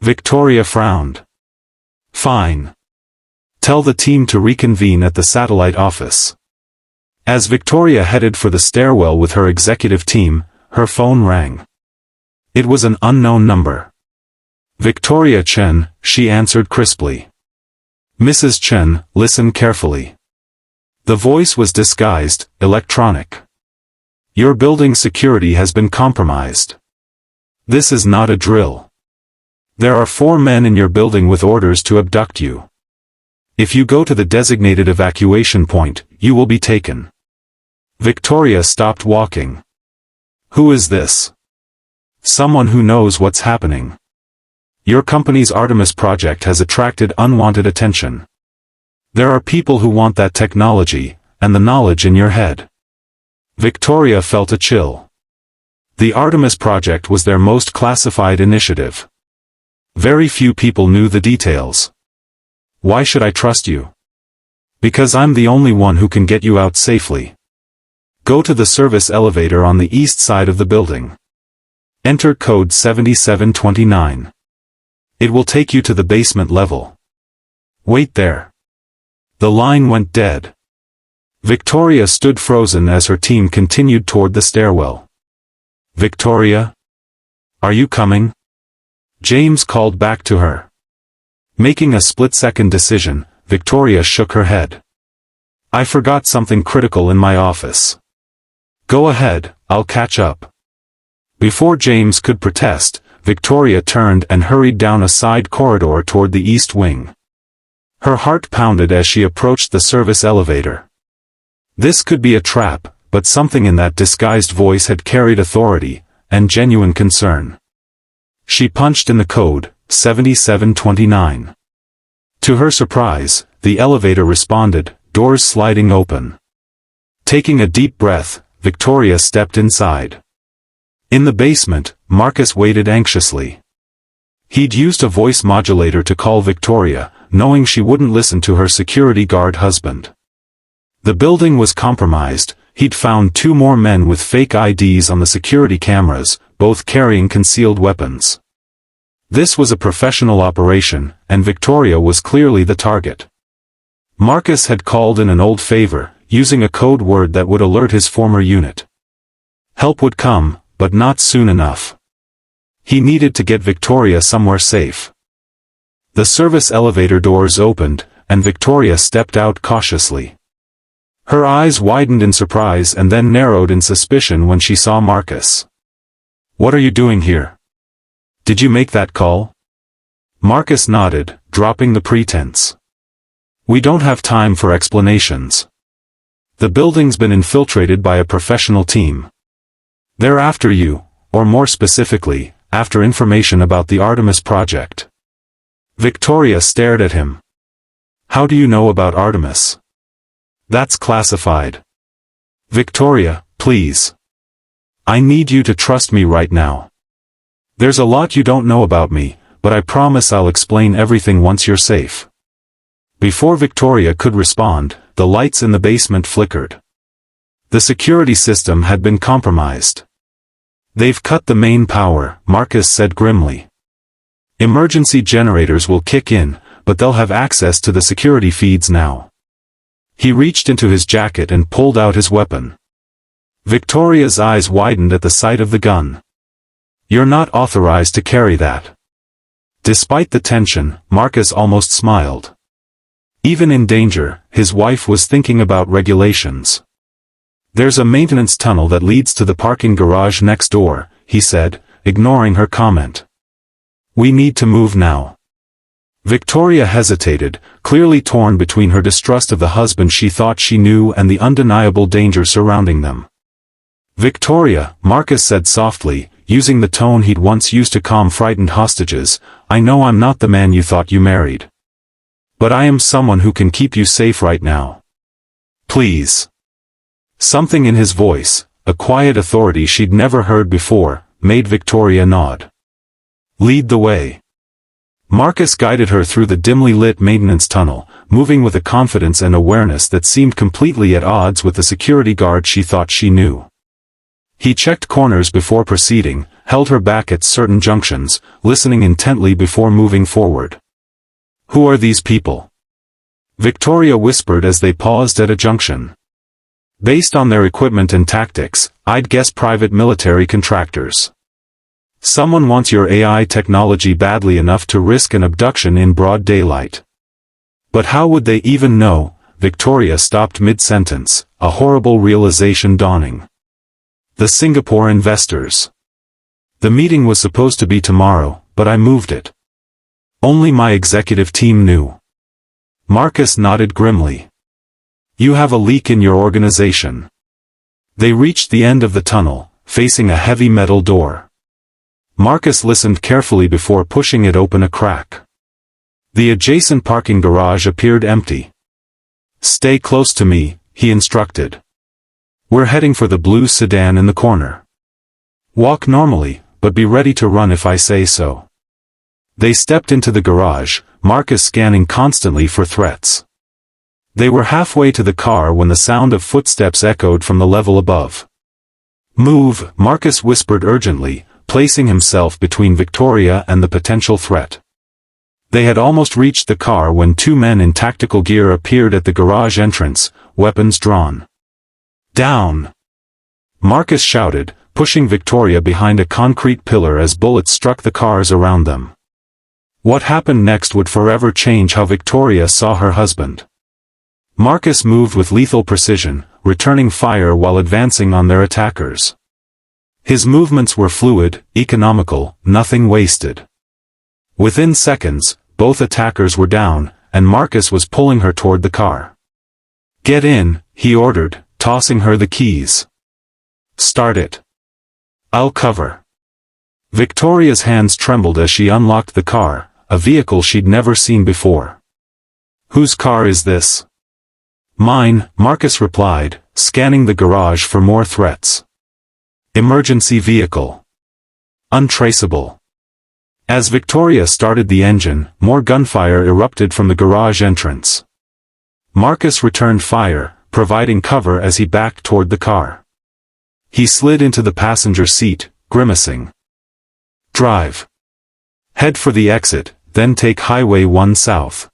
Victoria frowned. Fine. Tell the team to reconvene at the satellite office. As Victoria headed for the stairwell with her executive team, her phone rang. It was an unknown number. Victoria Chen, she answered crisply. Mrs. Chen, listen carefully. The voice was disguised, electronic. Your building security has been compromised. This is not a drill. There are 4 men in your building with orders to abduct you. If you go to the designated evacuation point, you will be taken. Victoria stopped walking. Who is this? Someone who knows what's happening. Your company's Artemis project has attracted unwanted attention. There are people who want that technology, and the knowledge in your head. Victoria felt a chill. The Artemis project was their most classified initiative. Very few people knew the details. Why should I trust you? Because I'm the only one who can get you out safely. Go to the service elevator on the east side of the building. Enter code 7729. It will take you to the basement level. Wait there. The line went dead. Victoria stood frozen as her team continued toward the stairwell. Victoria? Are you coming? James called back to her. Making a split-second decision, Victoria shook her head. I forgot something critical in my office. Go ahead, I'll catch up. Before James could protest, Victoria turned and hurried down a side corridor toward the east wing. Her heart pounded as she approached the service elevator. This could be a trap, but something in that disguised voice had carried authority, and genuine concern. She punched in the code, 7729. To her surprise, the elevator responded, doors sliding open. Taking a deep breath, Victoria stepped inside. In the basement, Marcus waited anxiously. He'd used a voice modulator to call Victoria, knowing she wouldn't listen to her security guard husband. The building was compromised. He'd found 2 more men with fake IDs on the security cameras, both carrying concealed weapons. This was a professional operation, and Victoria was clearly the target. Marcus had called in an old favor, using a code word that would alert his former unit. Help would come, but not soon enough. He needed to get Victoria somewhere safe. The service elevator doors opened, and Victoria stepped out cautiously. Her eyes widened in surprise and then narrowed in suspicion when she saw Marcus. What are you doing here? Did you make that call? Marcus nodded, dropping the pretense. We don't have time for explanations. The building's been infiltrated by a professional team. They're after you, or more specifically, after information about the Artemis project. Victoria stared at him. How do you know about Artemis? That's classified. Victoria, please. I need you to trust me right now. There's a lot you don't know about me, but I promise I'll explain everything once you're safe. Before Victoria could respond, the lights in the basement flickered. The security system had been compromised. They've cut the main power, Marcus said grimly. Emergency generators will kick in, but they'll have access to the security feeds now. He reached into his jacket and pulled out his weapon. Victoria's eyes widened at the sight of the gun. You're not authorized to carry that. Despite the tension, Marcus almost smiled. Even in danger, his wife was thinking about regulations. There's a maintenance tunnel that leads to the parking garage next door, he said, ignoring her comment. We need to move now. Victoria hesitated, clearly torn between her distrust of the husband she thought she knew and the undeniable danger surrounding them. Victoria, Marcus said softly, using the tone he'd once used to calm frightened hostages, I know I'm not the man you thought you married. But I am someone who can keep you safe right now. Please. Something in his voice, a quiet authority she'd never heard before, made Victoria nod. Lead the way. Marcus guided her through the dimly lit maintenance tunnel, moving with a confidence and awareness that seemed completely at odds with the security guard she thought she knew. He checked corners before proceeding, held her back at certain junctions, listening intently before moving forward. "Who are these people?" Victoria whispered as they paused at a junction. "Based on their equipment and tactics, I'd guess private military contractors. Someone wants your AI technology badly enough to risk an abduction in broad daylight." "But how would they even know?" Victoria stopped mid-sentence, a horrible realization dawning. "The Singapore investors. The meeting was supposed to be tomorrow, but I moved it. Only my executive team knew." Marcus nodded grimly. "You have a leak in your organization." They reached the end of the tunnel, facing a heavy metal door. Marcus listened carefully before pushing it open a crack. The adjacent parking garage appeared empty. "Stay close to me," he instructed. "We're heading for the blue sedan in the corner. Walk normally, but be ready to run if I say so." They stepped into the garage, Marcus scanning constantly for threats. They were halfway to the car when the sound of footsteps echoed from the level above. "Move," Marcus whispered urgently, placing himself between Victoria and the potential threat. They had almost reached the car when two men in tactical gear appeared at the garage entrance, weapons drawn. "Down!" Marcus shouted, pushing Victoria behind a concrete pillar as bullets struck the cars around them. What happened next would forever change how Victoria saw her husband. Marcus moved with lethal precision, returning fire while advancing on their attackers. His movements were fluid, economical, nothing wasted. Within seconds, both attackers were down, and Marcus was pulling her toward the car. "Get in," he ordered, tossing her the keys. "Start it. I'll cover." Victoria's hands trembled as she unlocked the car, a vehicle she'd never seen before. "Whose car is this?" "Mine," Marcus replied, scanning the garage for more threats. "Emergency vehicle. Untraceable." As Victoria started the engine, more gunfire erupted from the garage entrance. Marcus returned fire, providing cover as he backed toward the car. He slid into the passenger seat, grimacing. "Drive. Head for the exit, then take Highway 1 south."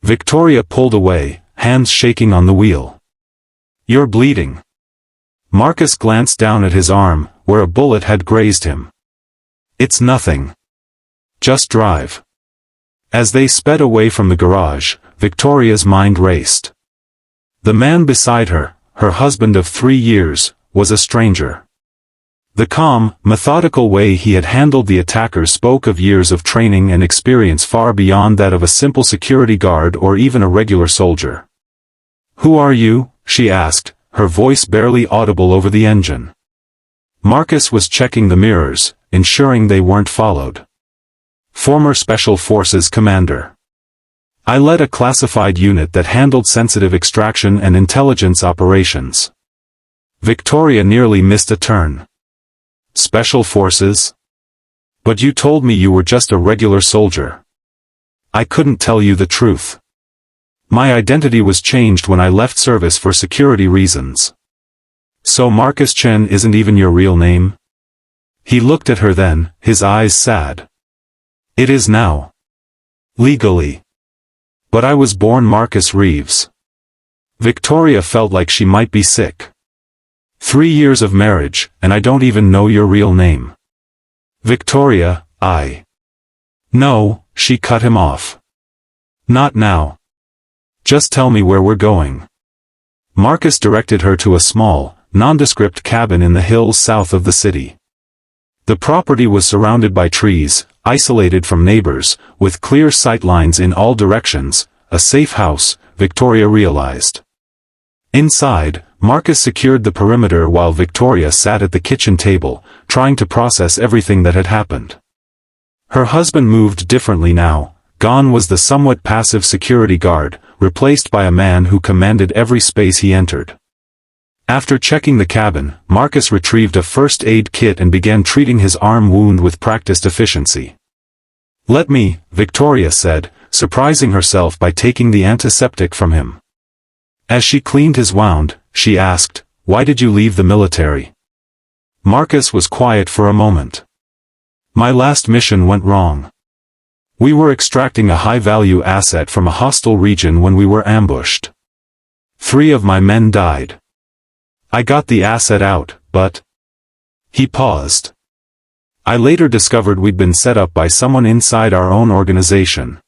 Victoria pulled away, hands shaking on the wheel. "You're bleeding." Marcus glanced down at his arm, where a bullet had grazed him. "It's nothing. Just drive." As they sped away from the garage, Victoria's mind raced. The man beside her, her husband of 3 years, was a stranger. The calm, methodical way he had handled the attackers spoke of years of training and experience far beyond that of a simple security guard or even a regular soldier. "Who are you?" she asked, her voice barely audible over the engine. Marcus was checking the mirrors, ensuring they weren't followed. "Former Special Forces Commander. I led a classified unit that handled sensitive extraction and intelligence operations." Victoria nearly missed a turn. "Special Forces? But you told me you were just a regular soldier." "I couldn't tell you the truth. My identity was changed when I left service for security reasons." "So Marcus Chen isn't even your real name?" He looked at her then, his eyes sad. "It is now. Legally. But I was born Marcus Reeves." Victoria felt like she might be sick. 3 years of marriage, and I don't even know your real name." "Victoria, No," she cut him off. "Not now. Just tell me where we're going." Marcus directed her to a small, nondescript cabin in the hills south of the city. The property was surrounded by trees, isolated from neighbors, with clear sight lines in all directions, a safe house, Victoria realized. Inside, Marcus secured the perimeter while Victoria sat at the kitchen table, trying to process everything that had happened. Her husband moved differently now. Gone was the somewhat passive security guard, replaced by a man who commanded every space he entered. After checking the cabin, Marcus retrieved a first aid kit and began treating his arm wound with practiced efficiency. "Let me," Victoria said, surprising herself by taking the antiseptic from him. As she cleaned his wound, she asked, "Why did you leave the military?" Marcus was quiet for a moment. My last mission went wrong. We were extracting a high-value asset from a hostile region when we were ambushed. 3 of my men died. I got the asset out, but... He paused. I later discovered we'd been set up by someone inside our own organization.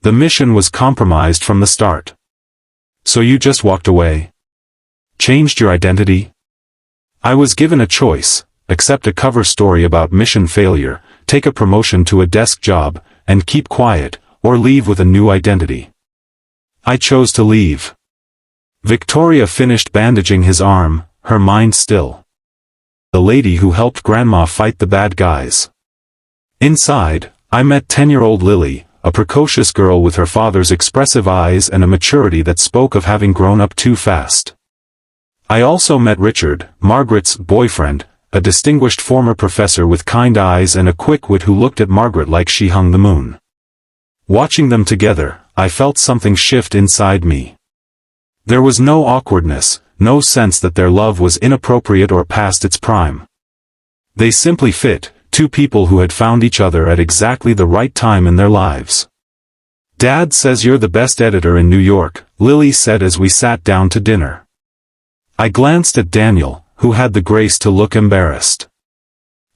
The mission was compromised from the start. So you just walked away? Changed your identity? I was given a choice: accept a cover story about mission failure, take a promotion to a desk job, and keep quiet, or leave with a new identity. I chose to leave. Victoria finished bandaging his arm, her mind still. The lady who helped Grandma fight the bad guys. Inside, I met 10-year-old Lily, a precocious girl with her father's expressive eyes and a maturity that spoke of having grown up too fast. I also met Richard, Margaret's boyfriend, a distinguished former professor with kind eyes and a quick wit who looked at Margaret like she hung the moon. Watching them together, I felt something shift inside me. There was no awkwardness, no sense that their love was inappropriate or past its prime. They simply fit, 2 people who had found each other at exactly the right time in their lives. "Dad says you're the best editor in New York," Lily said as we sat down to dinner. I glanced at Daniel, who had the grace to look embarrassed.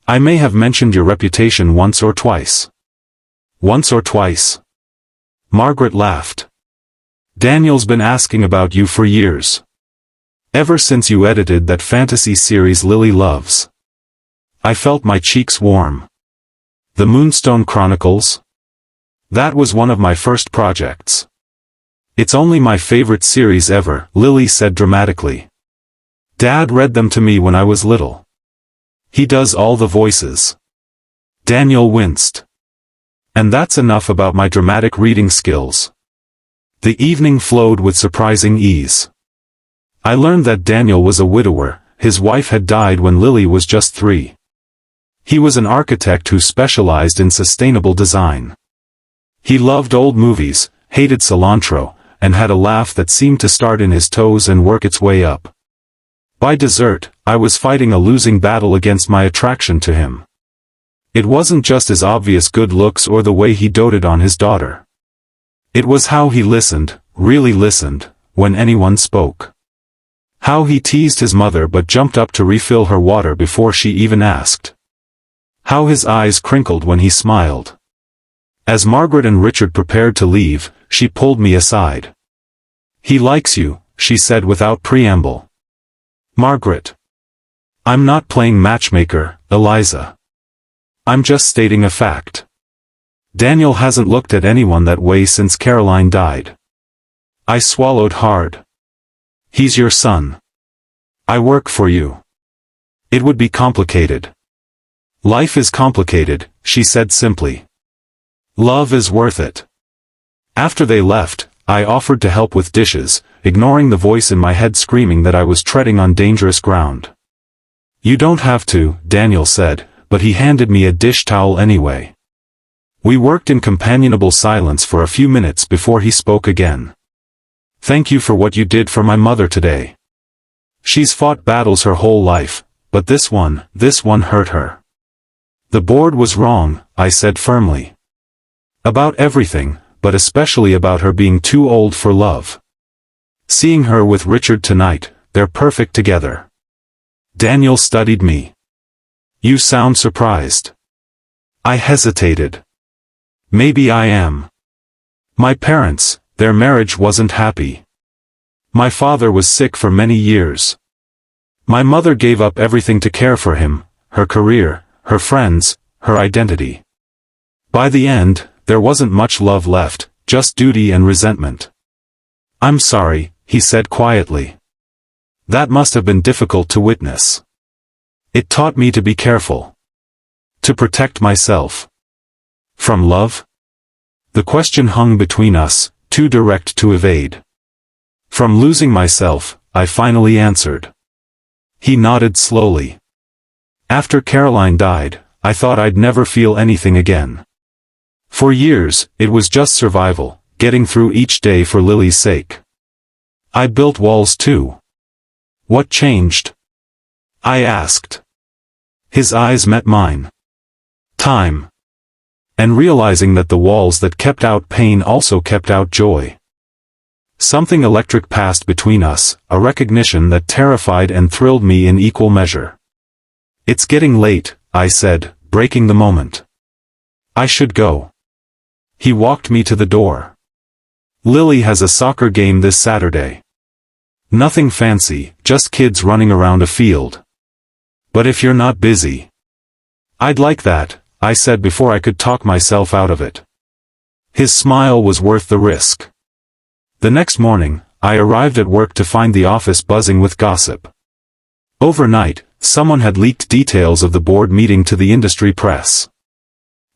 "I may have mentioned your reputation once or twice." "Once or twice?" Margaret laughed. "Daniel's been asking about you for years. Ever since you edited that fantasy series Lily loves." I felt my cheeks warm. "The Moonstone Chronicles?" "That was one of my first projects." "It's only my favorite series ever," Lily said dramatically. "Dad read them to me when I was little. He does all the voices." Daniel winced. And that's enough about my dramatic reading skills. The evening flowed with surprising ease. I learned that Daniel was a widower. His wife had died when Lily was just 3. He was an architect who specialized in sustainable design. He loved old movies, hated cilantro, and had a laugh that seemed to start in his toes and work its way up. By dessert, I was fighting a losing battle against my attraction to him. It wasn't just his obvious good looks or the way he doted on his daughter. It was how he listened, really listened, when anyone spoke. How he teased his mother but jumped up to refill her water before she even asked. How his eyes crinkled when he smiled. As Margaret and Richard prepared to leave, she pulled me aside. "He likes you," she said without preamble. "Margaret. I'm not playing matchmaker, Eliza. I'm just stating a fact. Daniel hasn't looked at anyone that way since Caroline died." I swallowed hard. "He's your son. I work for you. It would be complicated." "Life is complicated," she said simply. "Love is worth it." After they left, I offered to help with dishes, ignoring the voice in my head screaming that I was treading on dangerous ground. "You don't have to," Daniel said, but he handed me a dish towel anyway. We worked in companionable silence for a few minutes before he spoke again. "Thank you for what you did for my mother today. She's fought battles her whole life, but this one hurt her." "The board was wrong," I said firmly. "About everything, but especially about her being too old for love. Seeing her with Richard tonight, they're perfect together." Daniel studied me. "You sound surprised." I hesitated. "Maybe I am. My parents, their marriage wasn't happy. My father was sick for many years. My mother gave up everything to care for him, her career, her friends, her identity. By the end, there wasn't much love left, just duty and resentment." "I'm sorry," he said quietly. "That must have been difficult to witness. It taught me to be careful. To protect myself." "From love?" The question hung between us, too direct to evade. "From losing myself," I finally answered. He nodded slowly. "After Caroline died, I thought I'd never feel anything again. For years, it was just survival, getting through each day for Lily's sake. I built walls too." "What changed?" I asked. His eyes met mine. Time. And realizing that the walls that kept out pain also kept out joy. Something electric passed between us, a recognition that terrified and thrilled me in equal measure. It's getting late, I said, breaking the moment. I should go. He walked me to the door. Lily has a soccer game this Saturday. Nothing fancy, just kids running around a field. But if you're not busy. I'd like that, I said before I could talk myself out of it. His smile was worth the risk. The next morning, I arrived at work to find the office buzzing with gossip. Overnight, someone had leaked details of the board meeting to the industry press.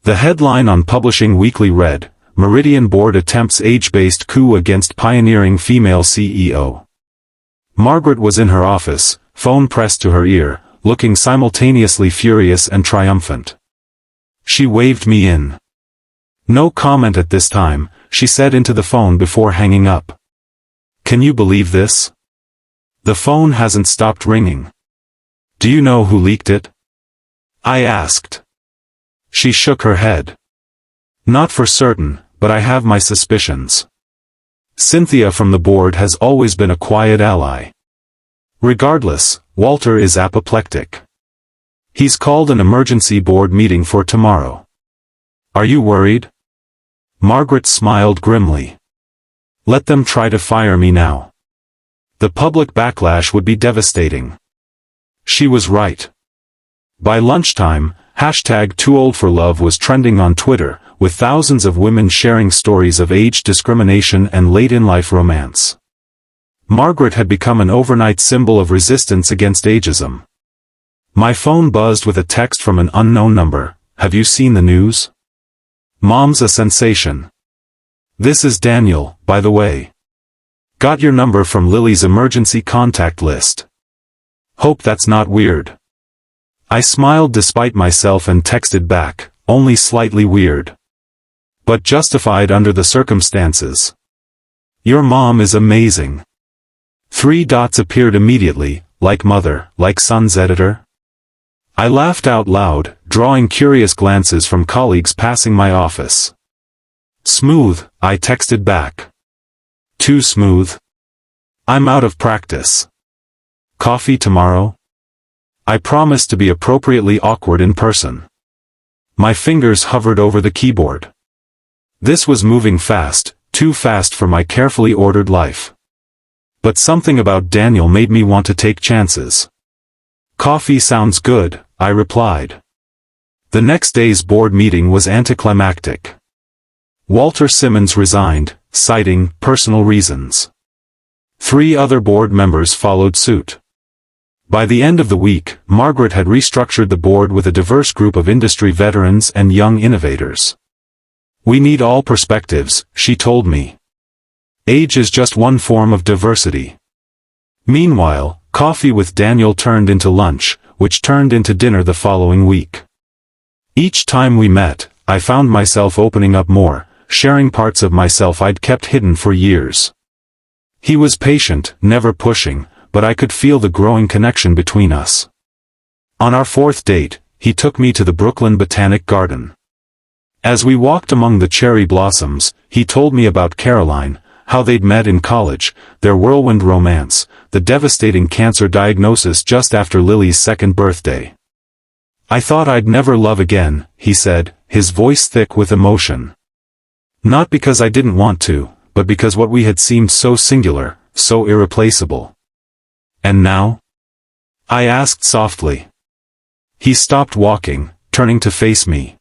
The headline on Publishing Weekly read, Meridian Board attempts age-based coup against pioneering female CEO. Margaret was in her office, phone pressed to her ear, looking simultaneously furious and triumphant. She waved me in. No comment at this time, she said into the phone before hanging up. Can you believe this? The phone hasn't stopped ringing. Do you know who leaked it? I asked. She shook her head. Not for certain, but I have my suspicions. Cynthia from the board has always been a quiet ally. Regardless, Walter is apoplectic. He's called an emergency board meeting for tomorrow. Are you worried? Margaret smiled grimly. Let them try to fire me now. The public backlash would be devastating. She was right. By lunchtime, #TooOldForLove was trending on Twitter, with thousands of women sharing stories of age discrimination and late-in-life romance. Margaret had become an overnight symbol of resistance against ageism. My phone buzzed with a text from an unknown number. Have you seen the news? Mom's a sensation. This is Daniel, by the way. Got your number from Lily's emergency contact list. Hope that's not weird. I smiled despite myself and texted back, only slightly weird. But justified under the circumstances. Your mom is amazing. 3 dots appeared immediately, like mother, like son's editor. I laughed out loud, drawing curious glances from colleagues passing my office. Smooth, I texted back. Too smooth. I'm out of practice. Coffee tomorrow? I promised to be appropriately awkward in person. My fingers hovered over the keyboard. This was moving fast, too fast for my carefully ordered life. But something about Daniel made me want to take chances. Coffee sounds good, I replied. The next day's board meeting was anticlimactic. Walter Simmons resigned, citing personal reasons. 3 other board members followed suit. By the end of the week, Margaret had restructured the board with a diverse group of industry veterans and young innovators. We need all perspectives, she told me. Age is just one form of diversity. Meanwhile, coffee with Daniel turned into lunch, which turned into dinner the following week. Each time we met, I found myself opening up more, sharing parts of myself I'd kept hidden for years. He was patient, never pushing, but I could feel the growing connection between us. On our 4th date, he took me to the Brooklyn Botanic Garden. As we walked among the cherry blossoms, he told me about Caroline, how they'd met in college, their whirlwind romance, the devastating cancer diagnosis just after Lily's 2nd birthday. I thought I'd never love again, he said, his voice thick with emotion. Not because I didn't want to, but because what we had seemed so singular, so irreplaceable. And now? I asked softly. He stopped walking, turning to face me.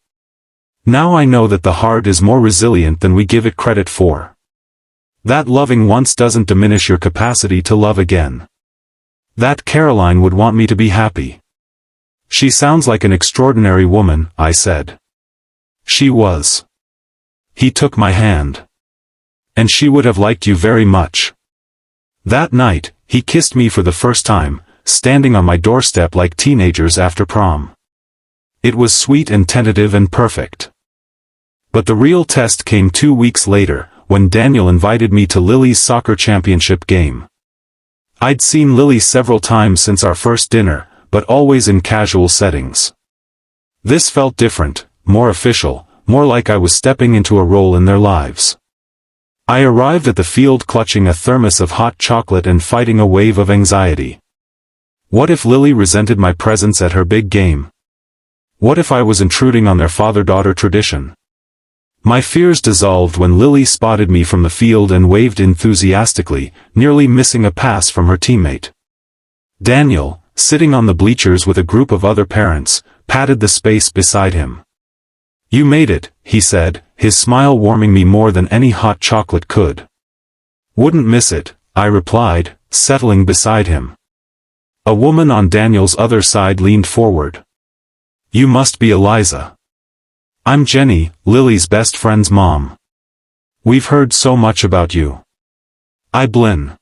Now I know that the heart is more resilient than we give it credit for. That loving once doesn't diminish your capacity to love again. That Caroline would want me to be happy. She sounds like an extraordinary woman, I said. She was. He took my hand. And she would have liked you very much. That night, he kissed me for the first time, standing on my doorstep like teenagers after prom. It was sweet and tentative and perfect. But the real test came 2 weeks later, when Daniel invited me to Lily's soccer championship game. I'd seen Lily several times since our first dinner, but always in casual settings. This felt different, more official, more like I was stepping into a role in their lives. I arrived at the field clutching a thermos of hot chocolate and fighting a wave of anxiety. What if Lily resented my presence at her big game? What if I was intruding on their father-daughter tradition? My fears dissolved when Lily spotted me from the field and waved enthusiastically, nearly missing a pass from her teammate. Daniel, sitting on the bleachers with a group of other parents, patted the space beside him. "You made it," he said, his smile warming me more than any hot chocolate could. "Wouldn't miss it," I replied, settling beside him. A woman on Daniel's other side leaned forward. "You must be Eliza. I'm Jenny, Lily's best friend's mom. We've heard so much about you." I blinked.